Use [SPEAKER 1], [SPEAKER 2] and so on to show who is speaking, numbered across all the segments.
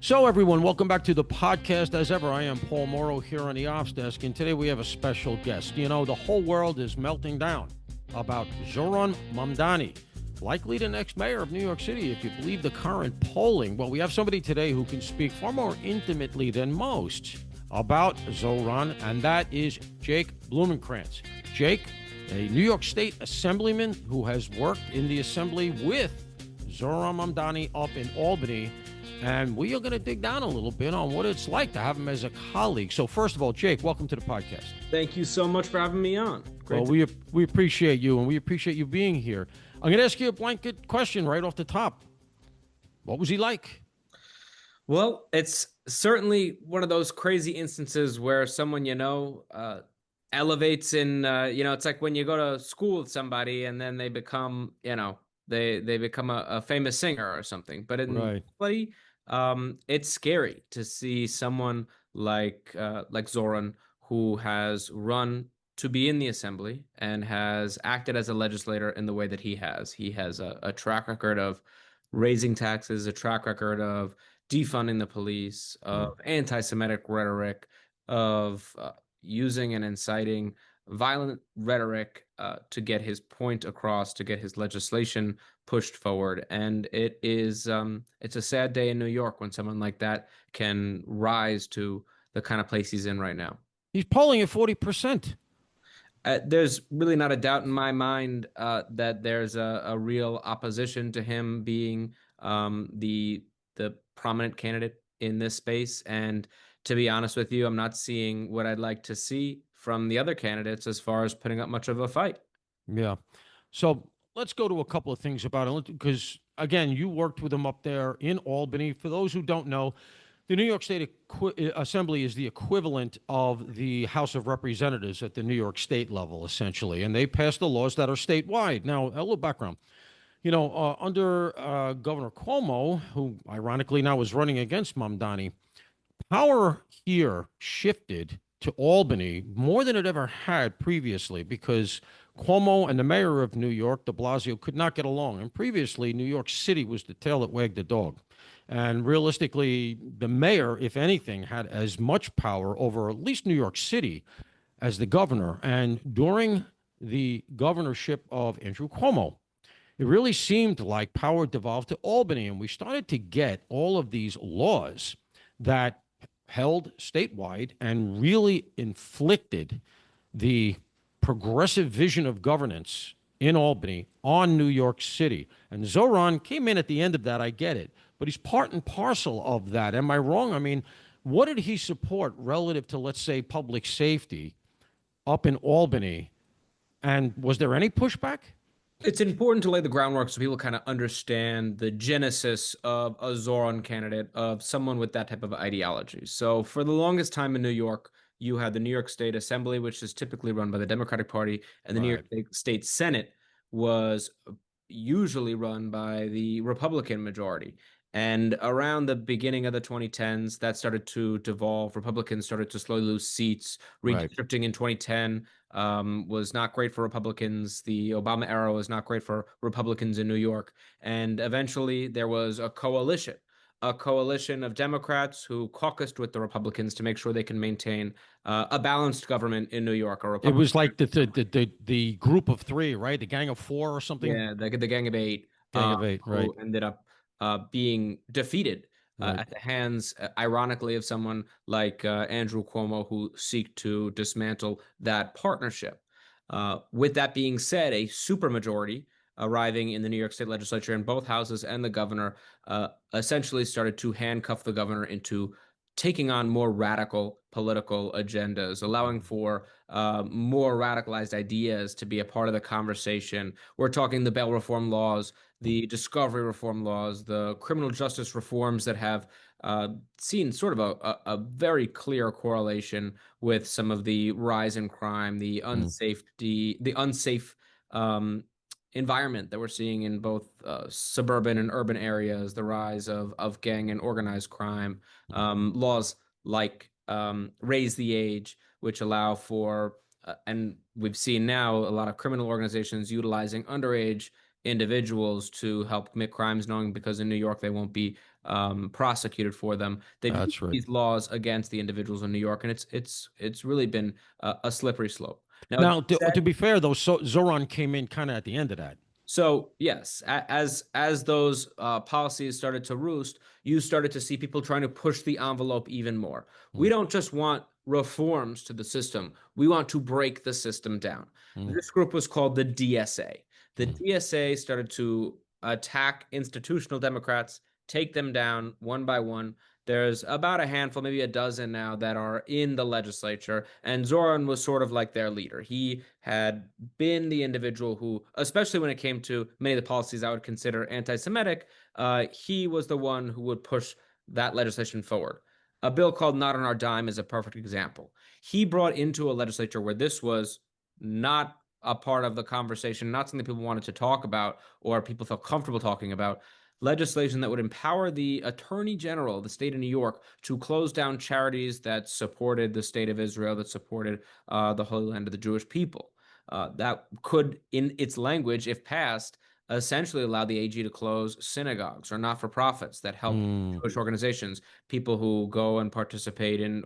[SPEAKER 1] So everyone, welcome back to the podcast. As ever, I am Paul Morrow here on the ops desk, and today we have a special guest. You know, the whole world is melting down about Zohran Mamdani, likely the next mayor of New York City, if you believe the current polling. Well, we have somebody today who can speak far more intimately than most about Zohran, and that is Jake Blumencranz. Jake, a New York State Assemblyman who has worked in the Assembly with Zohran Mamdani up in Albany. And we are going to dig down a little bit on what it's like to have him as a colleague. So first of all, Jake, welcome to the podcast.
[SPEAKER 2] Thank you so much for having me on.
[SPEAKER 1] Well, we appreciate you, and we appreciate you being here. I'm going to ask you a blanket question right off the top. What was he like?
[SPEAKER 2] Well, it's certainly one of those crazy instances where someone, elevates in, it's like when you go to school with somebody and then they become, they become a famous singer or something. But in reality, it's scary to see someone like Zohran, who has run to be in the assembly and has acted as a legislator in the way that he has. He has a track record of raising taxes, a track record of defunding the police, of anti-Semitic rhetoric, of using and inciting violent rhetoric to get his point across, to get his legislation pushed forward. And it is it's a sad day in New York when someone like that can rise to the kind of place he's in right now.
[SPEAKER 1] He's polling at 40%.
[SPEAKER 2] There's really not a doubt in my mind that there's a real opposition to him being the prominent candidate in this space. And to be honest with you, I'm not seeing what I'd like to see from the other candidates as far as putting up much of a fight.
[SPEAKER 1] Yeah. So let's go to a couple of things about it, because, again, you worked with him up there in Albany. For those who don't know, the New York State Assembly is the equivalent of the House of Representatives at the New York State level, essentially, and they pass the laws that are statewide. Now, a little background. Under Governor Cuomo, who ironically now is running against Mamdani, power here shifted to Albany more than it ever had previously, because Cuomo and the mayor of New York, de Blasio, could not get along. And previously, New York City was the tail that wagged the dog. And realistically, the mayor, if anything, had as much power over at least New York City as the governor. And during the governorship of Andrew Cuomo, it really seemed like power devolved to Albany. And we started to get all of these laws that held statewide and really inflicted the progressive vision of governance in Albany on New York City. And Zohran came in at the end of that, I get it, but he's part and parcel of that. Am I wrong? I mean, what did he support relative to, let's say, public safety up in Albany? And was there any pushback?
[SPEAKER 2] It's important to lay the groundwork so people kind of understand the genesis of a Zohran candidate, of someone with that type of ideology. So for the longest time in New York, you had the New York State Assembly, which is typically run by the Democratic Party, and the New York State Senate was usually run by the Republican majority. And around the beginning of the 2010s, that started to devolve. Republicans started to slowly lose seats. Redistricting in 2010 was not great for Republicans. The Obama era was not great for Republicans in New York. And eventually there was a coalition of Democrats who caucused with the Republicans to make sure they can maintain a balanced government in New York.
[SPEAKER 1] It was like the group of three, right? The gang of four or something?
[SPEAKER 2] Yeah, the gang of eight. Who ended up being defeated at the hands, ironically, of someone like Andrew Cuomo, who seek to dismantle that partnership. With that being said, a supermajority arriving in the New York State legislature in both houses, and the governor essentially started to handcuff the governor into taking on more radical political agendas, allowing for more radicalized ideas to be a part of the conversation. We're talking the bail reform laws, the discovery reform laws, the criminal justice reforms that have seen sort of a very clear correlation with some of the rise in crime, the unsafe environment that we're seeing in both suburban and urban areas, the rise of gang and organized crime, laws like raise the age, which allow for, and we've seen now a lot of criminal organizations utilizing underage individuals to help commit crimes, knowing because in New York they won't be prosecuted for them. They've used
[SPEAKER 1] That's right.
[SPEAKER 2] these laws against the individuals in New York, and it's really been a slippery slope. Now,
[SPEAKER 1] Now, to be fair, though, Zoran came in kind of at the end of that.
[SPEAKER 2] so yes, as those policies started to roost, you started to see people trying to push the envelope even more. We
[SPEAKER 1] Mm,
[SPEAKER 2] don't just want reforms to the system; we want to break the system down.
[SPEAKER 1] mm,
[SPEAKER 2] This group was called the DSA. The
[SPEAKER 1] mm.
[SPEAKER 2] DSA started to attack institutional Democrats, take them down one by one. There's about a handful, maybe a dozen now, that are in the legislature, and Zoran was sort of like their leader. He had been the individual who, especially when it came to many of the policies I would consider anti-Semitic, he was the one who would push that legislation forward. A bill called Not on Our Dime is a perfect example. He brought into a legislature where this was not a part of the conversation, not something people wanted to talk about or people felt comfortable talking about, legislation that would empower the Attorney General of the state of New York to close down charities that supported the state of Israel, that supported the Holy Land of the Jewish people. That could, in its language, if passed, essentially allow the AG to close synagogues or not-for-profits that help
[SPEAKER 1] Mm.
[SPEAKER 2] Jewish organizations, people who go and participate in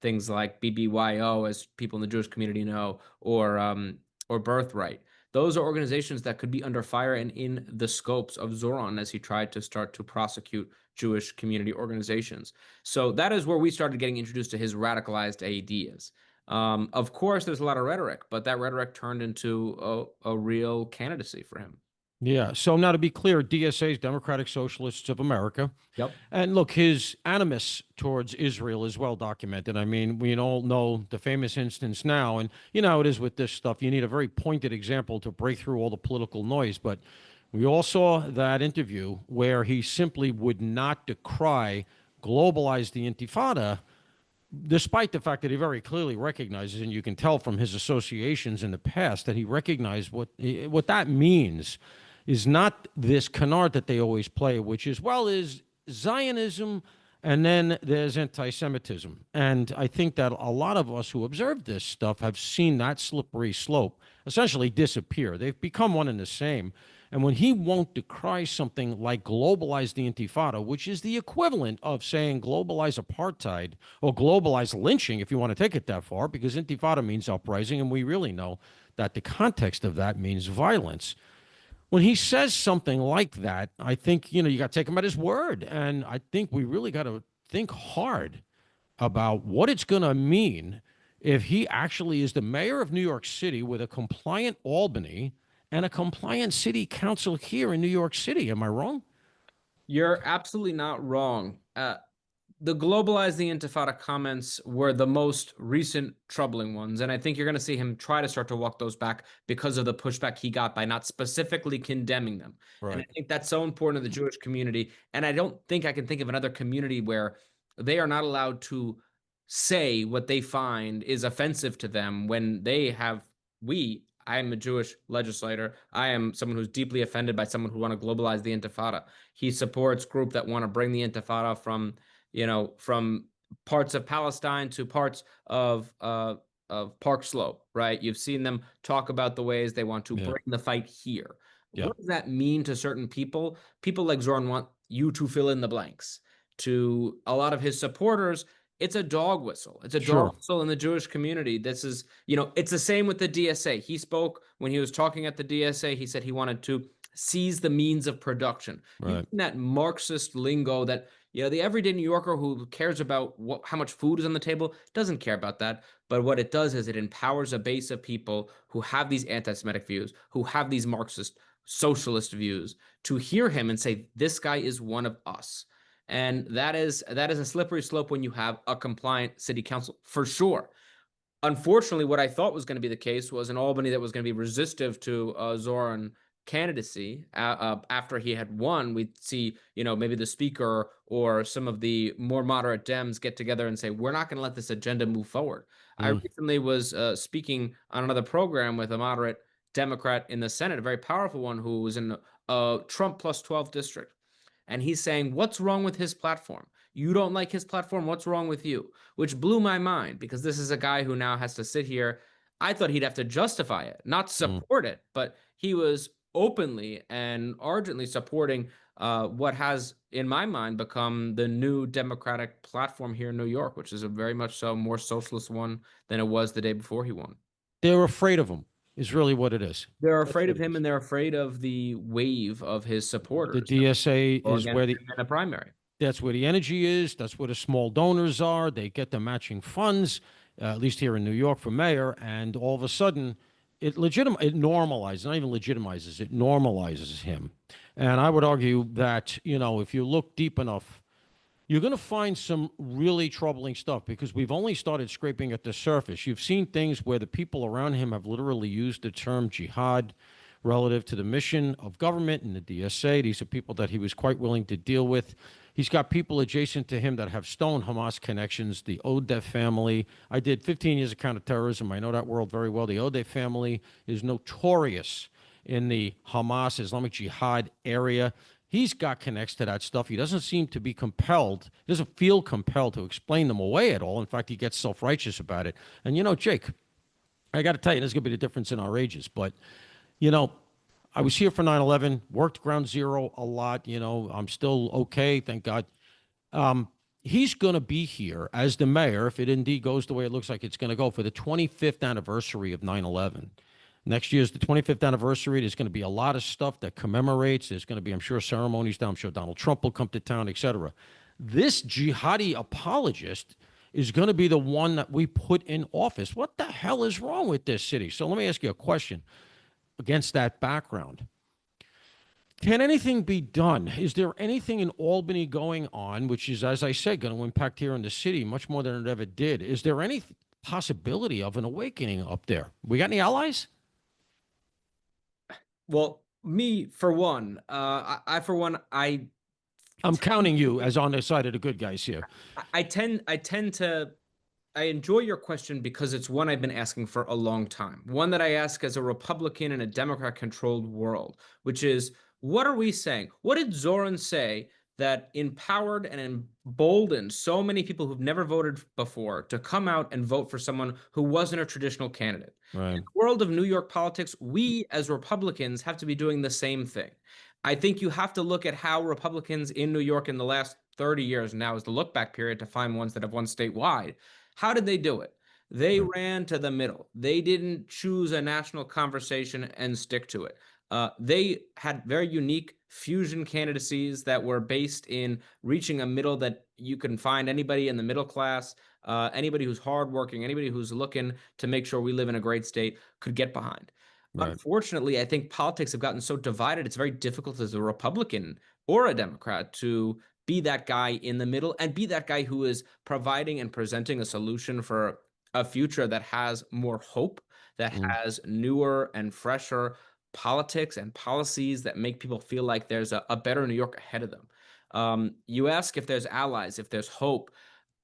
[SPEAKER 2] things like BBYO, as people in the Jewish community know, or Birthright. Those are organizations that could be under fire and in the scopes of Zoran as he tried to start to prosecute Jewish community organizations. So that is where we started getting introduced to his radicalized ideas. Of course, there's a lot of rhetoric, but that rhetoric turned into a real candidacy for him.
[SPEAKER 1] Yeah. So now to be clear, DSA is Democratic Socialists of America.
[SPEAKER 2] Yep.
[SPEAKER 1] And look, his animus towards Israel is well documented. I mean, we all know the famous instance now, and you know how it is with this stuff. You need a very pointed example to break through all the political noise. But we all saw that interview where he simply would not decry, globalize the Intifada, despite the fact that he very clearly recognizes, and you can tell from his associations in the past, that he recognized what that means is not this canard that they always play, which is, well, is Zionism and then there's anti-Semitism. And I think that a lot of us who observe this stuff have seen that slippery slope essentially disappear. They've become one and the same. And when he won't decry something like globalize the Intifada, which is the equivalent of saying globalize apartheid or globalize lynching, if you want to take it that far, because Intifada means uprising, and we really know that the context of that means violence. When he says something like that, I think, you got to take him at his word. And I think we really got to think hard about what it's going to mean if he actually is the mayor of New York City with a compliant Albany and a compliant city council here in New York City. Am I wrong?
[SPEAKER 2] You're absolutely not wrong. The globalize the Intifada comments were the most recent troubling ones. And I think you're going to see him try to start to walk those back because of the pushback he got by not specifically condemning them. And I
[SPEAKER 1] Right.
[SPEAKER 2] think that's so important to the Jewish community. And I don't think I can think of another community where they are not allowed to say what they find is offensive to them when they have, I am a Jewish legislator. I am someone who's deeply offended by someone who want to globalize the Intifada. He supports group that want to bring the Intifada from parts of Palestine to parts of Park Slope, right? You've seen them talk about the ways they want to
[SPEAKER 1] Yeah.
[SPEAKER 2] bring the fight here.
[SPEAKER 1] Yeah.
[SPEAKER 2] What does that mean to certain people? People like Zoran want you to fill in the blanks. To a lot of his supporters, it's a dog whistle. It's a dog
[SPEAKER 1] Sure.
[SPEAKER 2] whistle in the Jewish community. This is, it's the same with the DSA. He spoke when he was talking at the DSA. He said he wanted to seize the means of production.
[SPEAKER 1] Right.
[SPEAKER 2] Using that Marxist lingo that the everyday New Yorker who cares about how much food is on the table doesn't care about that. But what it does is it empowers a base of people who have these anti-Semitic views, who have these Marxist socialist views, to hear him and say, this guy is one of us. And that is a slippery slope when you have a compliant city council, for sure. Unfortunately, what I thought was going to be the case was an Albany that was going to be resistive to Zoran candidacy after he had won. We'd see, maybe the speaker or some of the more moderate Dems get together and say, we're not going to let this agenda move forward. I
[SPEAKER 1] Mm.
[SPEAKER 2] recently was speaking on another program with a moderate Democrat in the Senate, a very powerful one who was in a Trump plus 12 district. And he's saying, what's wrong with his platform? You don't like his platform? What's wrong with you? Which blew my mind because this is a guy who now has to sit here. I thought he'd have to justify it, not
[SPEAKER 1] Mm.
[SPEAKER 2] support it, but he was openly and ardently supporting what has, in my mind, become the new Democratic platform here in New York, which is a very much so more socialist one than it was the day before he won.
[SPEAKER 1] They're afraid of him, is really what it is.
[SPEAKER 2] They're
[SPEAKER 1] That's
[SPEAKER 2] afraid
[SPEAKER 1] what
[SPEAKER 2] of
[SPEAKER 1] it
[SPEAKER 2] him,
[SPEAKER 1] is.
[SPEAKER 2] and they're afraid of the wave of his
[SPEAKER 1] The
[SPEAKER 2] supporters that
[SPEAKER 1] DSA
[SPEAKER 2] go
[SPEAKER 1] is
[SPEAKER 2] against
[SPEAKER 1] where the
[SPEAKER 2] him in a primary.
[SPEAKER 1] that's where the energy is. That's where the small donors are. They get the matching funds, at least here in New York for mayor. And all of a sudden, it normalizes, not even legitimizes, it normalizes him. And I would argue that, if you look deep enough, you're going to find some really troubling stuff because we've only started scraping at the surface. You've seen things where the people around him have literally used the term jihad relative to the mission of government and the DSA. These are people that he was quite willing to deal with. He's got people adjacent to him that have stone Hamas connections, the Odeh family. I did 15 years of counterterrorism. I know that world very well. The Odeh family is notorious in the Hamas Islamic Jihad area. He's got connects to that stuff. He doesn't seem to be compelled, he doesn't feel compelled to explain them away at all. In fact, he gets self-righteous about it. And, Jake, I got to tell you, there's going to be the difference in our ages. But, you know, I was here for 9/11, worked Ground Zero a lot. I'm still okay, thank God. He's going to be here as the mayor, if it indeed goes the way it looks like it's going to go, for the 25th anniversary of 9/11. Next year's the 25th anniversary. There's going to be a lot of stuff that commemorates. There's going to be, I'm sure, ceremonies down. I'm sure Donald Trump will come to town, etc. This jihadi apologist is going to be the one that we put in office. What the hell is wrong with this city? So let me ask you a question against that background. Can anything be done? Is there anything in Albany going on, which is, as I said, going to impact here in the city much more than it ever did? Is there any possibility of an awakening up there? We got any allies?
[SPEAKER 2] Well, me for one, I for one,
[SPEAKER 1] I'm counting you as on the side of the good guys here.
[SPEAKER 2] I tend to I enjoy your question because it's one I've been asking for a long time. One that I ask as a Republican in a Democrat controlled world, which is, what are we saying? What did Zoran say that empowered and emboldened so many people who've never voted before to come out and vote for someone who wasn't a traditional candidate?
[SPEAKER 1] Right.
[SPEAKER 2] In the world of New York politics, we as Republicans have to be doing the same thing. I think you have to look at how Republicans in New York in the last 30 years, now is the look back period to find ones that have won statewide. How did they do it? They ran to the middle. They didn't choose a national conversation and stick to it. They had very unique fusion candidacies that were based in reaching a middle that you can find anybody in the middle class, anybody who's hardworking, anybody who's looking to make sure we live in a great state could get behind.
[SPEAKER 1] Right.
[SPEAKER 2] Unfortunately, I think politics have gotten so divided, it's very difficult as a Republican or a Democrat to be that guy in the middle and be that guy who is providing and presenting a solution for a future that has more hope, that has newer and fresher politics and policies that make people feel like there's a better New York ahead of them. You ask if there's allies, if there's hope.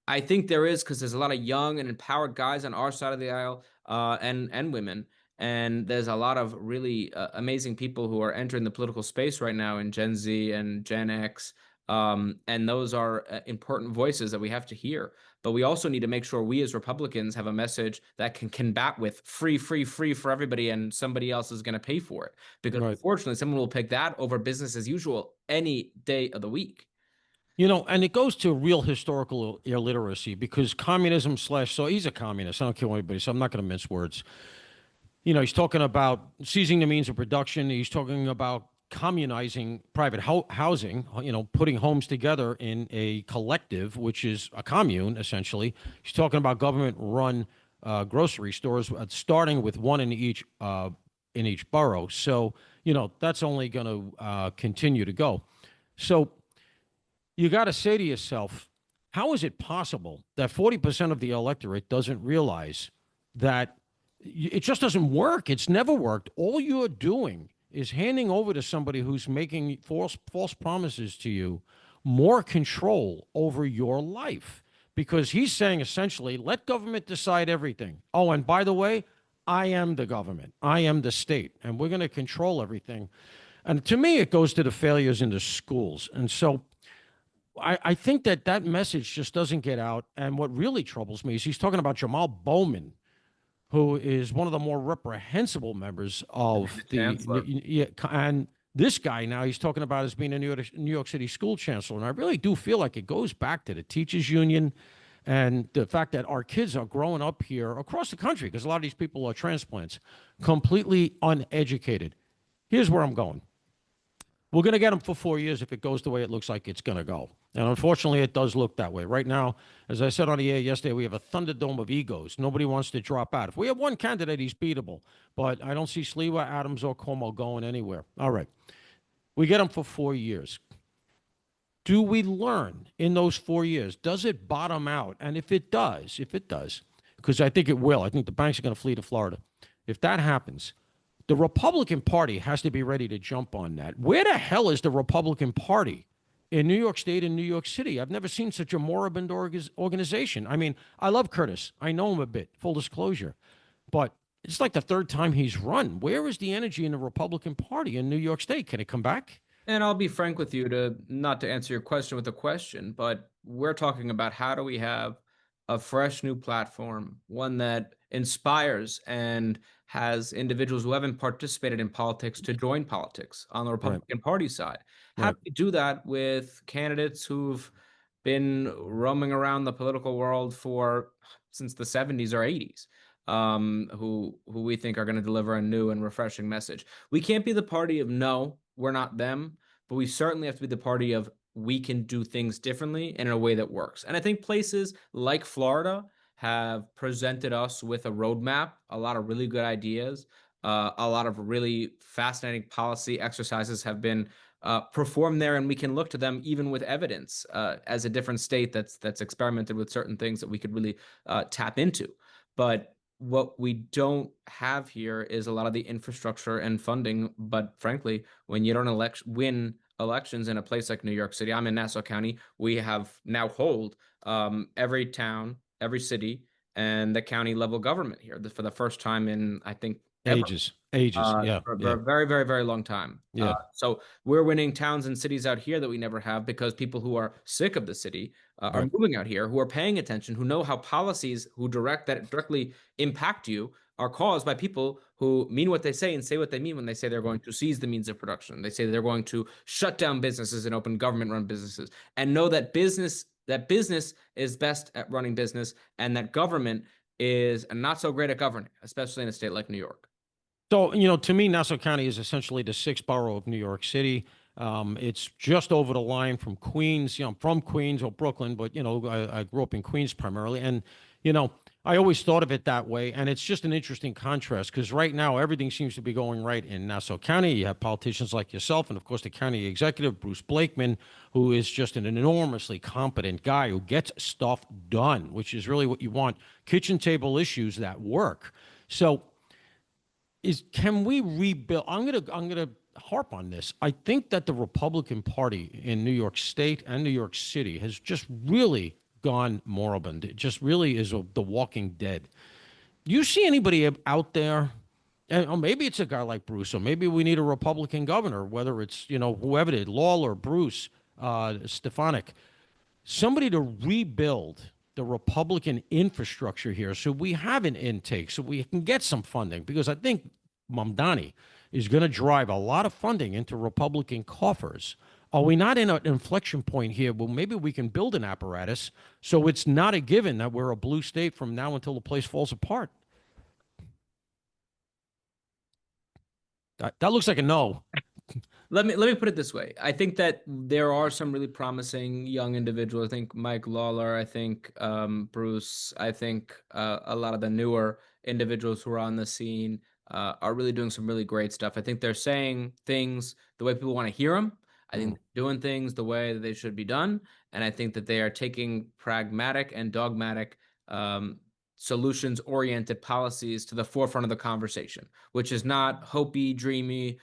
[SPEAKER 2] I think there is, because there's a lot of young and empowered guys on our side of the aisle, and women, and there's a lot of really amazing people who are entering the political space right now in Gen Z and Gen X, and those are important voices that we have to hear. But we also need to make sure we as Republicans have a message that can combat with free, free, free for everybody, and somebody else is going to pay for it. Because
[SPEAKER 1] Right.
[SPEAKER 2] unfortunately, someone will pick that over business as usual any day of the week.
[SPEAKER 1] And it goes to real historical illiteracy because communism slash, so he's a communist. I don't care what anybody says. I'm not going to mince words. He's talking about seizing the means of production. He's talking about communizing private housing, putting homes together in a collective, which is a commune, essentially. He's talking about government-run grocery stores, starting with one in each borough. So, that's only going to continue to go. So you got to say to yourself, how is it possible that 40% of the electorate doesn't realize that it just doesn't work? It's never worked. All you're doing is handing over to somebody who's making false promises to you more control over your life, because he's saying essentially, let government decide everything. Oh, and by the way, I am the government. I am the state, and we're going to control everything. And to me, it goes to the failures in the schools. And so I think that message just doesn't get out. And what really troubles me is he's talking about Jamal Bowman, who is one of the more reprehensible members of the,
[SPEAKER 2] Chancellor.
[SPEAKER 1] yeah, and this guy now he's talking about as being a New York City school chancellor. And I really do feel like it goes back to the teachers union and the fact that our kids are growing up here across the country, because a lot of these people are transplants, completely uneducated. Here's where I'm going. We're going to get them for 4 years if it goes the way it looks like it's going to go. And unfortunately, it does look that way. Right now, as I said on the air yesterday, we have a thunderdome of egos. Nobody wants to drop out. If we have one candidate, he's beatable. But I don't see Sliwa, Adams, or Cuomo going anywhere. All right. We get them for 4 years. Do we learn in those 4 years? Does it bottom out? And if it does, because I think it will, I think the banks are going to flee to Florida. If that happens, the Republican Party has to be ready to jump on that. Where the hell is the Republican Party in New York State and New York City? I've never seen such a moribund organization. I mean, I love Curtis. I know him a bit, full disclosure. But it's like the third time he's run. Where is the energy in the Republican Party in New York State? Can it come back?
[SPEAKER 2] And I'll be frank with you, to not to answer your question with a question, but we're talking about how do we have a fresh new platform, one that inspires and has individuals who haven't participated in politics to join politics on the
[SPEAKER 1] Right,
[SPEAKER 2] Republican Party side. How
[SPEAKER 1] right.
[SPEAKER 2] do we do that with candidates who've been roaming around the political world for since the 70s or 80s, who we think are going to deliver a new and refreshing message? We can't be the party of no, we're not them, but we certainly have to be the party of we can do things differently and in a way that works. And I think places like Florida have presented us with a roadmap, a lot of really good ideas, a lot of really fascinating policy exercises have been performed there, and we can look to them even with evidence as a different state that's experimented with certain things that we could really tap into. But what we don't have here is a lot of the infrastructure and funding. But frankly, when you don't win elections in a place like New York City, I'm in Nassau County, we have now hold every town, every city, and the county level government here for the first time in, I think, ever.
[SPEAKER 1] Ages. Yeah,
[SPEAKER 2] For
[SPEAKER 1] yeah,
[SPEAKER 2] a very, very, very long time.
[SPEAKER 1] yeah.
[SPEAKER 2] So we're winning towns and cities out here that we never have because people who are sick of the city are
[SPEAKER 1] Right.
[SPEAKER 2] moving out here, who are paying attention, who know how policies who directly impact you are caused by people who mean what they say and say what they mean when they say they're going to seize the means of production. They say they're going to shut down businesses and open government-run businesses, and know that business is best at running business, and that government is not so great at governing, especially in a state like New York.
[SPEAKER 1] So, to me, Nassau County is essentially the sixth borough of New York City. It's just over the line from Queens. I'm from Queens or Brooklyn, but, I grew up in Queens primarily. And, I always thought of it that way. And it's just an interesting contrast because right now everything seems to be going right in Nassau County. You have politicians like yourself and, of course, the county executive, Bruce Blakeman, who is just an enormously competent guy who gets stuff done, which is really what you want. Kitchen table issues that work. So, can we rebuild? I'm gonna harp on this. I think that the Republican Party in New York State and New York City has just really gone moribund. It just really is the Walking Dead. You see anybody out there? And maybe it's a guy like Bruce, or maybe we need a Republican governor, whether it's whoever it is, Lawler, Bruce, Stefanik, somebody to rebuild the Republican infrastructure here so we have an intake, so we can get some funding. Because I think Mamdani is going to drive a lot of funding into Republican coffers. Are we not in an inflection point here? Well, maybe we can build an apparatus so it's not a given that we're a blue state from now until the place falls apart. That looks like a no.
[SPEAKER 2] Let me put it this way. I think that there are some really promising young individuals. I think Mike Lawler, I think Bruce, I think a lot of the newer individuals who are on the scene are really doing some really great stuff. I think they're saying things the way people want to hear them. I think they're doing things the way that they should be done. And I think that they are taking pragmatic and dogmatic solutions-oriented policies to the forefront of the conversation, which is not hopey, dreamy,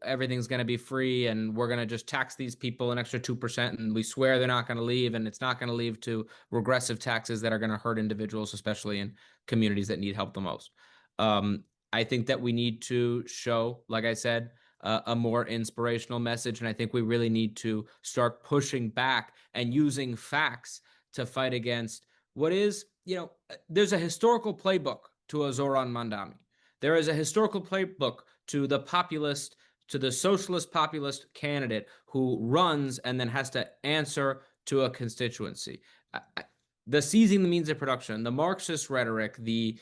[SPEAKER 2] everything's going to be free and we're going to just tax these people an extra 2% and we swear they're not going to leave, and it's not going to lead to regressive taxes that are going to hurt individuals, especially in communities that need help the most. I think that we need to show, like I said, a more inspirational message, and I think we really need to start pushing back and using facts to fight against what is, there's a historical playbook to a Zoran Mamdani. There is a historical playbook to the populist, to the socialist populist candidate who runs and then has to answer to a constituency. The seizing the means of production, the Marxist rhetoric, the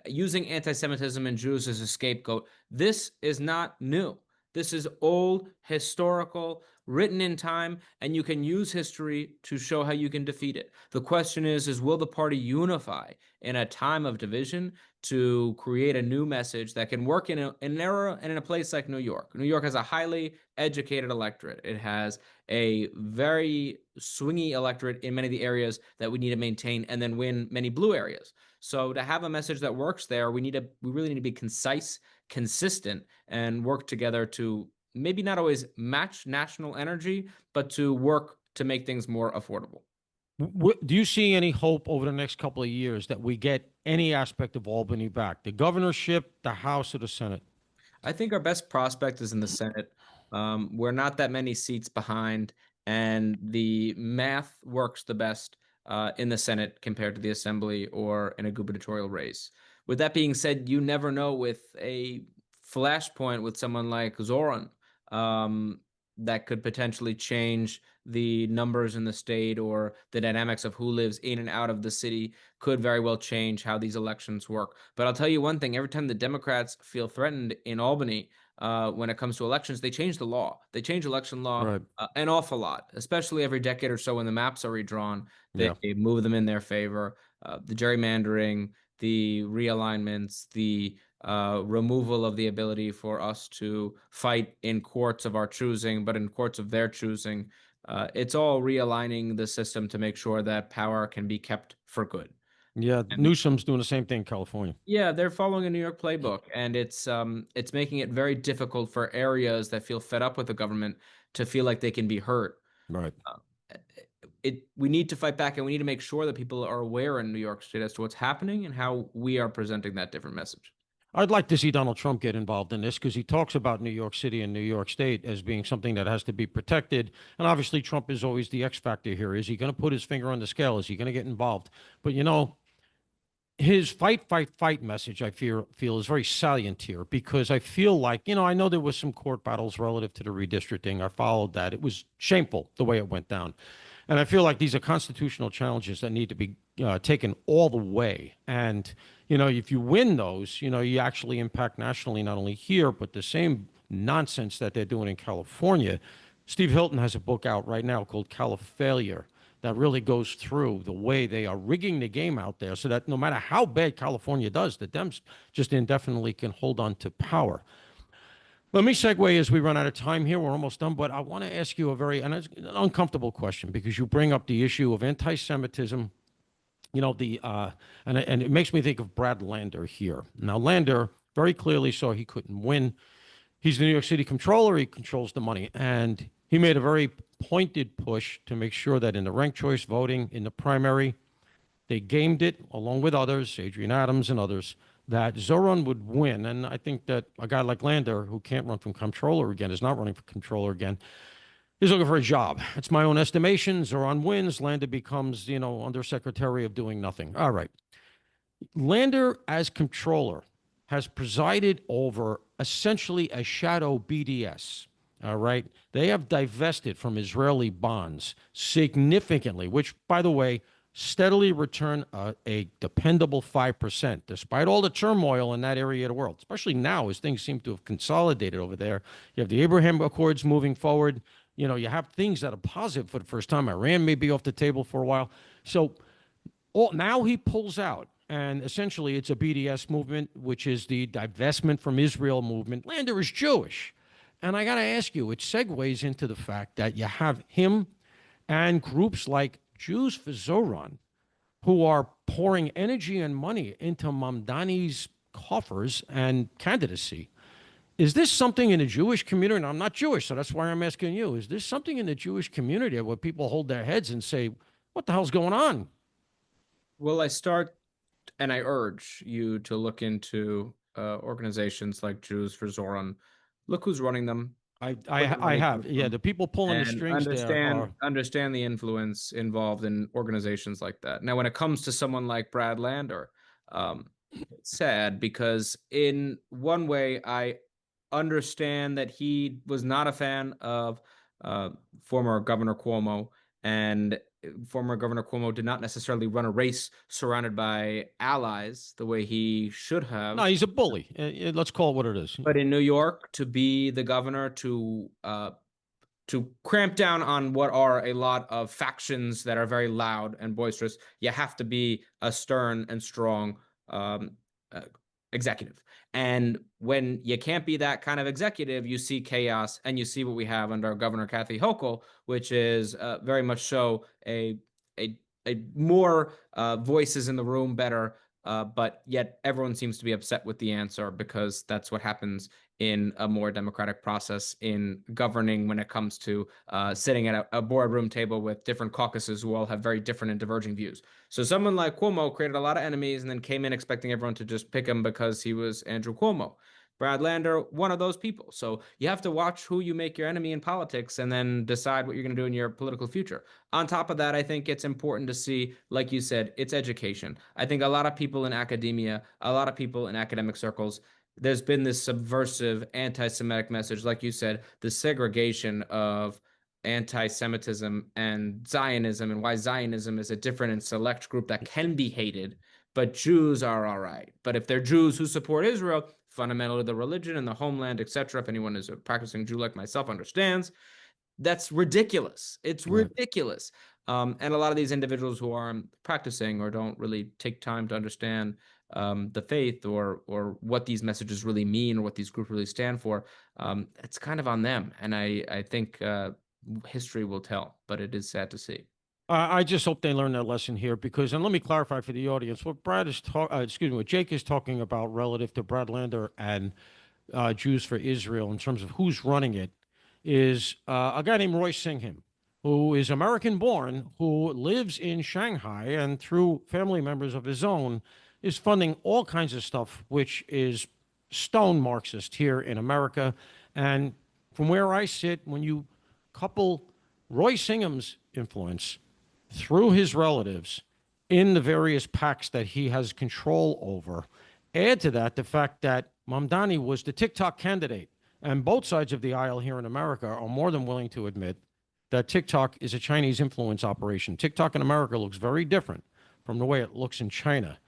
[SPEAKER 2] using anti-Semitism and Jews as a scapegoat, this is not new. This is old, historical, written in time, and you can use history to show how you can defeat it. The question is will the party unify in a time of division to create a new message that can work in an era and in a place like New York? New York has a highly educated electorate. It has a very swingy electorate in many of the areas that we need to maintain and then win many blue areas. So to have a message that works there, we really need to be concise, consistent, and work together to maybe not always match national energy, but to work to make things more affordable.
[SPEAKER 1] Do you see any hope over the next couple of years that we get any aspect of Albany back? The governorship, the House, or the Senate?
[SPEAKER 2] I think our best prospect is in the Senate. We're not that many seats behind, and the math works the best in the Senate compared to the Assembly or in a gubernatorial race. With that being said, you never know with a flashpoint with someone like Zoran that could potentially change the numbers in the state or the dynamics of who lives in and out of the city could very well change how these elections work. But I'll tell you one thing, every time the Democrats feel threatened in Albany when it comes to elections, they change the law. They change election law
[SPEAKER 1] Right.
[SPEAKER 2] an awful lot, especially every decade or so when the maps are redrawn. They
[SPEAKER 1] Yeah.
[SPEAKER 2] move them in their favor. The gerrymandering, the realignments, the removal of the ability for us to fight in courts of our choosing, but in courts of their choosing. It's all realigning the system to make sure that power can be kept for good.
[SPEAKER 1] Yeah.
[SPEAKER 2] And
[SPEAKER 1] Newsom's doing the same thing in California.
[SPEAKER 2] yeah, they're following a New York playbook, and it's making it very difficult for areas that feel fed up with the government to feel like they can be heard.
[SPEAKER 1] Right.
[SPEAKER 2] Uh, we need to fight back, and we need to make sure that people are aware in New York State as to what's happening and how we are presenting that different message.
[SPEAKER 1] I'd like to see Donald Trump get involved in this because he talks about New York City and New York State as being something that has to be protected. And obviously, Trump is always the X factor here. Is he going to put his finger on the scale? Is he going to get involved? But his fight, fight, fight message, I feel is very salient here because I feel like, I know there was some court battles relative to the redistricting. I followed that. It was shameful the way it went down. And I feel like these are constitutional challenges that need to be taken all the way. And, if you win those, you actually impact nationally, not only here, but the same nonsense that they're doing in California. Steve Hilton has a book out right now called Califailure that really goes through the way they are rigging the game out there so that no matter how bad California does, the Dems just indefinitely can hold on to power. Let me segue as we run out of time here. We're almost done, but I want to ask you an uncomfortable question because you bring up the issue of anti-Semitism. And it makes me think of Brad Lander here. Now, Lander very clearly saw he couldn't win. He's the New York City comptroller. He controls the money, and he made a very pointed push to make sure that in the ranked choice voting in the primary, they gamed it along with others, Adrian Adams and others, that Zoran would win. And I think that a guy like Lander, who can't run from comptroller again, is not running for comptroller again, is looking for a job. It's my own estimation. Zoran wins. Lander becomes, undersecretary of doing nothing. All right. Lander, as comptroller, has presided over essentially a shadow BDS. All right. They have divested from Israeli bonds significantly, which, by the way, steadily return a dependable 5%, despite all the turmoil in that area of the world, especially now as things seem to have consolidated over there. You have the Abraham Accords moving forward. You have things that are positive for the first time. Iran may be off the table for a while. So now he pulls out. And essentially, it's a BDS movement, which is the divestment from Israel movement. Lander is Jewish. And I got to ask you, it segues into the fact that you have him and groups like Jews for Zoran, who are pouring energy and money into Mamdani's coffers and candidacy. Is this something in the Jewish community? And I'm not Jewish, so that's why I'm asking you. Is this something in the Jewish community where people hold their heads and say, what the hell's going on?
[SPEAKER 2] Well, I start and I urge you to look into organizations like Jews for Zoran. Look who's running them.
[SPEAKER 1] I have. Yeah, the people pulling the
[SPEAKER 2] And
[SPEAKER 1] strings there are.
[SPEAKER 2] understand the influence involved in organizations like that. Now, when it comes to someone like Brad Lander, sad because in one way I understand that he was not a fan of uh, former Governor Cuomo, and former Governor Cuomo did not necessarily run a race surrounded by allies the way he should
[SPEAKER 1] No,
[SPEAKER 2] have.
[SPEAKER 1] he's a bully. Let's call it what it is.
[SPEAKER 2] But in New York, to be the governor to cramp down on what are a lot of factions that are very loud and boisterous, you have to be a stern and strong um, uh, executive. And when you can't be that kind of executive, you see chaos, and you see what we have under Governor Kathy Hochul, which is very much so a a more voices in the room, better. But yet everyone seems to be upset with the answer because that's what happens in a more democratic process in governing when it comes to sitting at a boardroom table with different caucuses who all have very different and diverging views. So someone like Cuomo created a lot of enemies and then came in expecting everyone to just pick him because he was Andrew Cuomo. Brad Lander, one of those people. So you have to watch who you make your enemy in politics and then decide what you're going to do in your political future. On top of that, I think it's important to see, like you said, it's education. I think a lot of people in academia, a lot of people in academic circles, there's been this subversive anti-Semitic message, like you said, the segregation of anti-Semitism and Zionism, and why Zionism is a different and select group that can be hated, but Jews are all right. But if they're Jews who support Israel, fundamentally the religion and the homeland, etc., if anyone is a practicing Jew like myself understands, that's ridiculous. It's
[SPEAKER 1] Right.
[SPEAKER 2] ridiculous. And a lot of these individuals who aren't practicing or don't really take time to understand the faith or what these messages really mean or what these groups really stand for, it's kind of on them. And I think history will tell, but it is sad to see.
[SPEAKER 1] I just hope they learn that lesson here because, and let me clarify for the audience, what what Jake is talking about relative to Brad Lander and Jews for Israel in terms of who's running it is a guy named Roy Singham, who is American born, who lives in Shanghai and through family members of his own is funding all kinds of stuff, which is stone Marxist here in America. And from where I sit, when you couple Roy Singham's influence through his relatives in the various PACs that he has control over. Add to that the fact that Mamdani was the TikTok candidate. And both sides of the aisle here in America are more than willing to admit that TikTok is a Chinese influence operation. TikTok in America looks very different from the way it looks in China.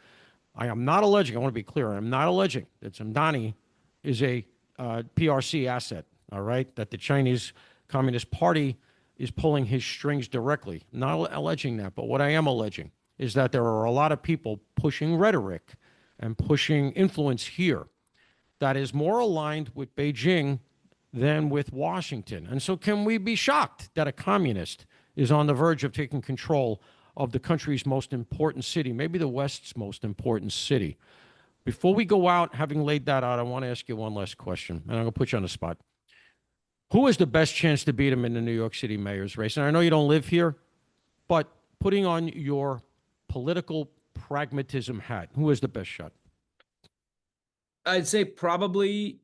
[SPEAKER 1] I am not alleging, I want to be clear, I'm not alleging that Mamdani is a PRC asset, all right, that the Chinese Communist Party is pulling his strings directly. Not alleging that, but what I am alleging is that there are a lot of people pushing rhetoric and pushing influence here that is more aligned with Beijing than with Washington. And so, can we be shocked that a communist is on the verge of taking control of the country's most important city, maybe the West's most important city? Before we go out, having laid that out, I want to ask you one last question, and I'm going to put you on the spot. Who has the best chance to beat him in the New York City mayor's race? And I know you don't live here, but putting on your political pragmatism hat, who has the best shot?
[SPEAKER 2] I'd say probably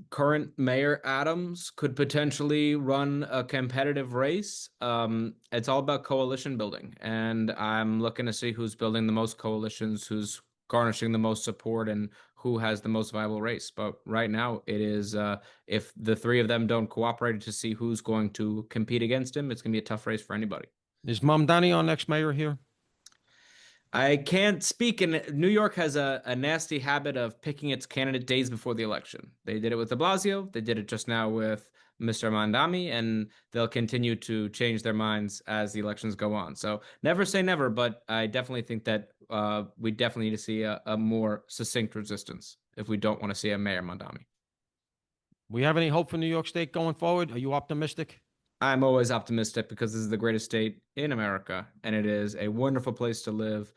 [SPEAKER 2] current Mayor Adams could potentially run a competitive race. It's all about coalition building, and I'm looking to see who's building the most coalitions, who's garnishing the most support, and who has the most viable race. But right now, it is if the three of them don't cooperate to see who's going to compete against him, it's going to be a tough race for anybody.
[SPEAKER 1] Is Mamdani our next mayor here?
[SPEAKER 2] I can't speak. And New York has a nasty habit of picking its candidate days before the election. They did it with de Blasio. They did it just now with Mr. Mamdani, and they'll continue to change their minds as the elections go on. So never say never, but I definitely think that we definitely need to see a more succinct resistance if we don't want to see a Mayor Mamdani.
[SPEAKER 1] We have any hope for New York State going forward? Are you optimistic?
[SPEAKER 2] I'm always optimistic because this is the greatest state in America, and it is a wonderful place to live.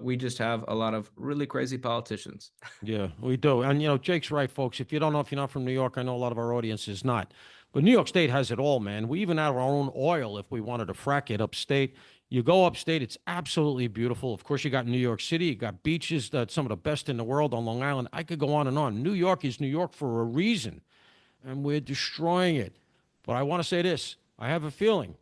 [SPEAKER 2] We just have a lot of really crazy politicians.
[SPEAKER 1] Yeah, we do. And, Jake's right, folks. If you don't know, if you're not from New York, I know a lot of our audience is not. But New York State has it all, man. We even have our own oil if we wanted to frack it upstate. You go upstate, it's absolutely beautiful. Of course, you got New York City, you got beaches that's some of the best in the world on Long Island. I could go on and on. New York is New York for a reason, and we're destroying it. But I want to say this I have a feeling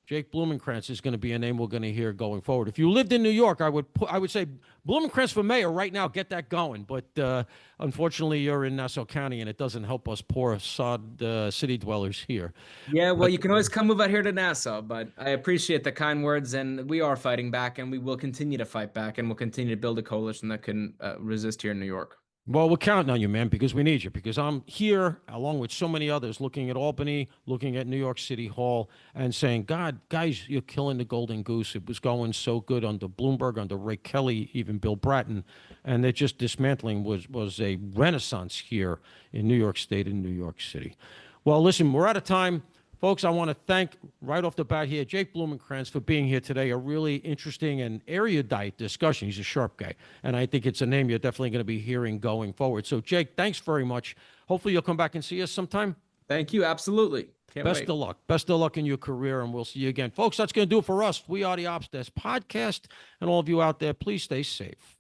[SPEAKER 1] Jake Blumencranz is going to be a name we're going to hear going forward. If you lived in New York, I would say Blumencranz for mayor right now. Get that going. But unfortunately, you're in Nassau County, and it doesn't help us poor sod city dwellers here.
[SPEAKER 2] Yeah, well,
[SPEAKER 1] But
[SPEAKER 2] you can always come move out here to Nassau, but I appreciate the kind words, and we are fighting back, and we will continue to fight back, and we'll continue to build a coalition that can resist here in New York.
[SPEAKER 1] well, we're counting on you, man, because we need you. Because I'm here, along with so many others, looking at Albany, looking at New York City Hall, and saying, God, guys, you're killing the golden goose. It was going so good under Bloomberg, under Ray Kelly, even Bill Bratton. And they're just dismantling was a renaissance here in New York State and New York City. Well, listen, we're out of time. Folks, I want to thank right off the bat here Jake Blumencranz for being here today. A really interesting and erudite discussion. He's a sharp guy, and I think it's a name you're definitely going to be hearing going forward. So, Jake, thanks very much. Hopefully, you'll come back and see us sometime.
[SPEAKER 2] Thank you. Absolutely. Can't
[SPEAKER 1] Best
[SPEAKER 2] wait.
[SPEAKER 1] of luck. Best of luck in your career, and we'll see you again. Folks, that's going to do it for us. We are the Ops Desk Podcast, and all of you out there, please stay safe.